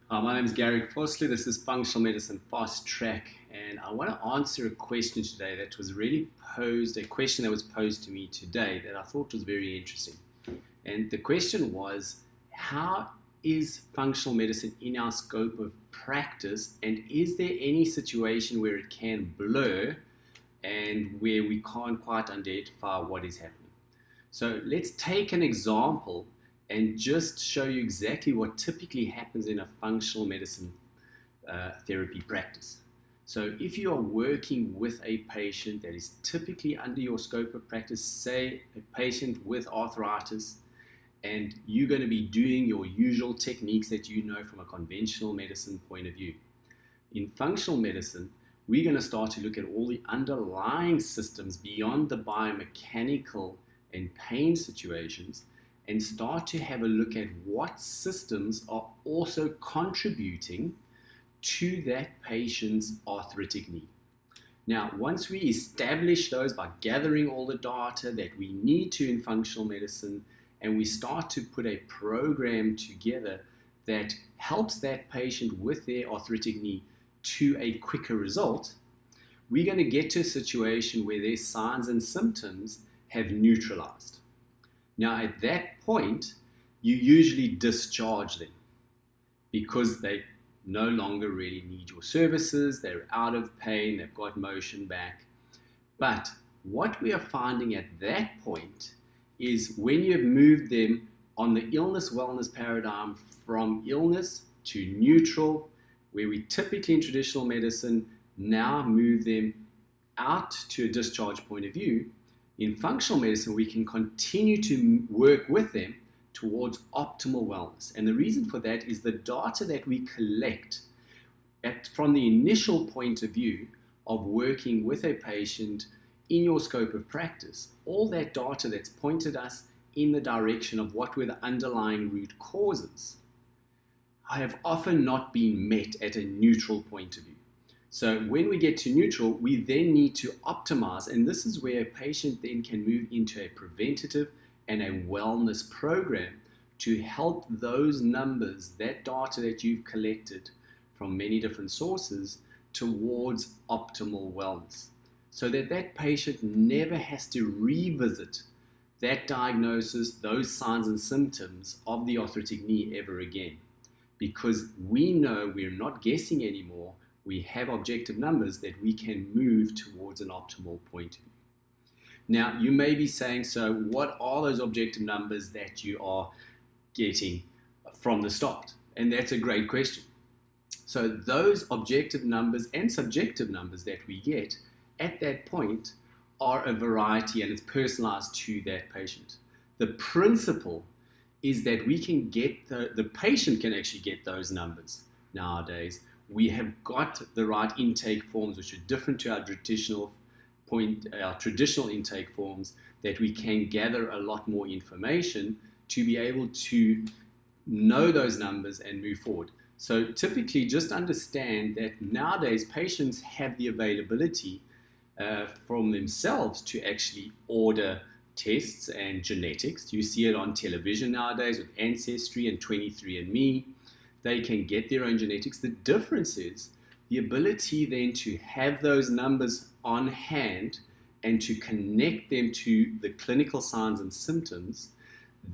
My name is Garric Vosloo. This is Functional Medicine Fast Track, and I want to answer a question today that was really posed, a question that was posed to me today that I thought was very interesting. And the question was, how is functional medicine in our scope of practice, and is there any situation where it can blur and where we can't quite identify what is happening? So let's take an example and just show you exactly what typically happens in a functional medicine therapy practice. So if you are working with a patient that is typically under your scope of practice, say a patient with arthritis, and you're going to be doing your usual techniques that you know from a conventional medicine point of view. In functional medicine, we're going to start to look at all the underlying systems beyond the biomechanical and pain situations, and start to have a look at what systems are also contributing to that patient's arthritic knee. Now, once we establish those by gathering all the data that we need to in functional medicine, and we start to put a program together that helps that patient with their arthritic knee to a quicker result, we're going to get to a situation where their signs and symptoms have neutralized. Now, at that point, you usually discharge them because they no longer really need your services, they're out of pain, they've got motion back. But what we are finding at that point is when you have moved them on the illness-wellness paradigm from illness to neutral, where we typically in traditional medicine now move them out to a discharge point of view, in functional medicine, we can continue to work with them towards optimal wellness. And the reason for that is the data that we collect from the initial point of view of working with a patient in your scope of practice, all that data that's pointed us in the direction of what were the underlying root causes have often not been met at a neutral point of view. So when we get to neutral, we then need to optimize, and this is where a patient then can move into a preventative and a wellness program to help those numbers, that data that you've collected from many different sources, towards optimal wellness, so that that patient never has to revisit that diagnosis, those signs and symptoms of the arthritic knee ever again, because we know we're not guessing anymore. We have objective numbers that we can move towards an optimal point of view. Now, you may be saying, so what are those objective numbers that you are getting from the start? And that's a great question. So those objective numbers and subjective numbers that we get at that point are a variety, and it's personalized to that patient. The principle is that we can get, the patient can actually get those numbers nowadays. We have got the right intake forms, which are different to our traditional intake forms, that we can gather a lot more information to be able to know those numbers and move forward. So typically, just understand that nowadays patients have the availability from themselves to actually order tests and genetics. You see it on television nowadays with Ancestry and 23andMe. They can get their own genetics. The difference is the ability then to have those numbers on hand and to connect them to the clinical signs and symptoms,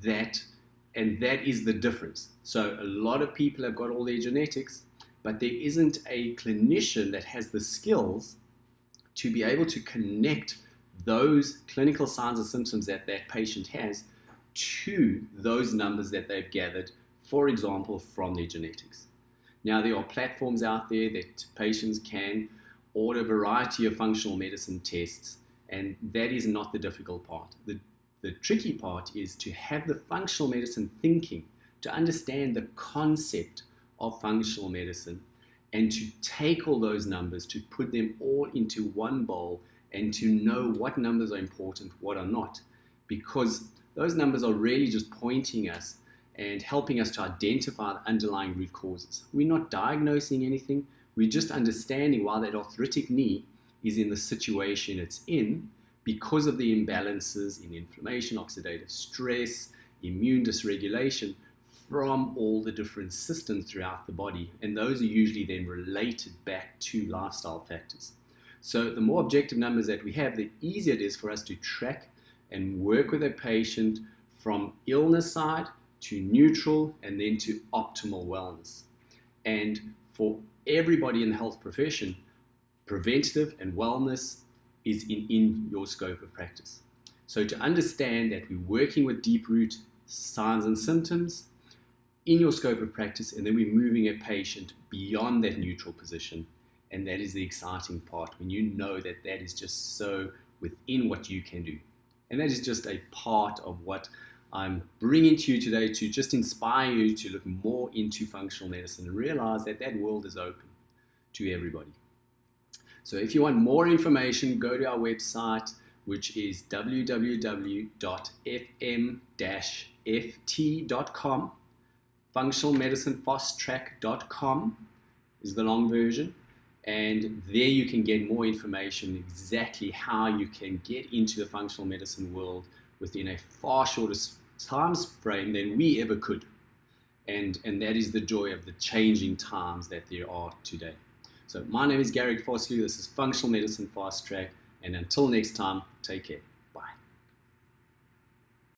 and that is the difference. So a lot of people have got all their genetics, but there isn't a clinician that has the skills to be able to connect those clinical signs and symptoms that that patient has to those numbers that they've gathered, for example, from their genetics. Now, there are platforms out there that patients can order a variety of functional medicine tests, and that is not the difficult part. The tricky part is to have the functional medicine thinking, to understand the concept of functional medicine, and to take all those numbers, to put them all into one bowl, and to know what numbers are important, what are not, because those numbers are really just pointing us and helping us to identify the underlying root causes. We're not diagnosing anything, we're just understanding why that arthritic knee is in the situation it's in because of the imbalances in inflammation, oxidative stress, immune dysregulation from all the different systems throughout the body, and those are usually then related back to lifestyle factors. So the more objective numbers that we have, the easier it is for us to track and work with a patient from illness side to neutral and then to optimal wellness. And for everybody in the health profession, preventative and wellness is in your scope of practice. So to understand that we're working with deep root signs and symptoms in your scope of practice, and then we're moving a patient beyond that neutral position, and that is the exciting part, when you know that that is just so within what you can do. And that is just a part of what I'm bringing to you today, to just inspire you to look more into functional medicine and realize that that world is open to everybody. So if you want more information, go to our website, which is www.fm-ft.com. functionalmedicinefasttrack.com is the long version, and there you can get more information exactly how you can get into the functional medicine world within a far shorter time frame than we ever could, and that is the joy of the changing times that there are today. So my name is Garric. Vosloo. This is Functional Medicine Fast Track, and until next time, take care.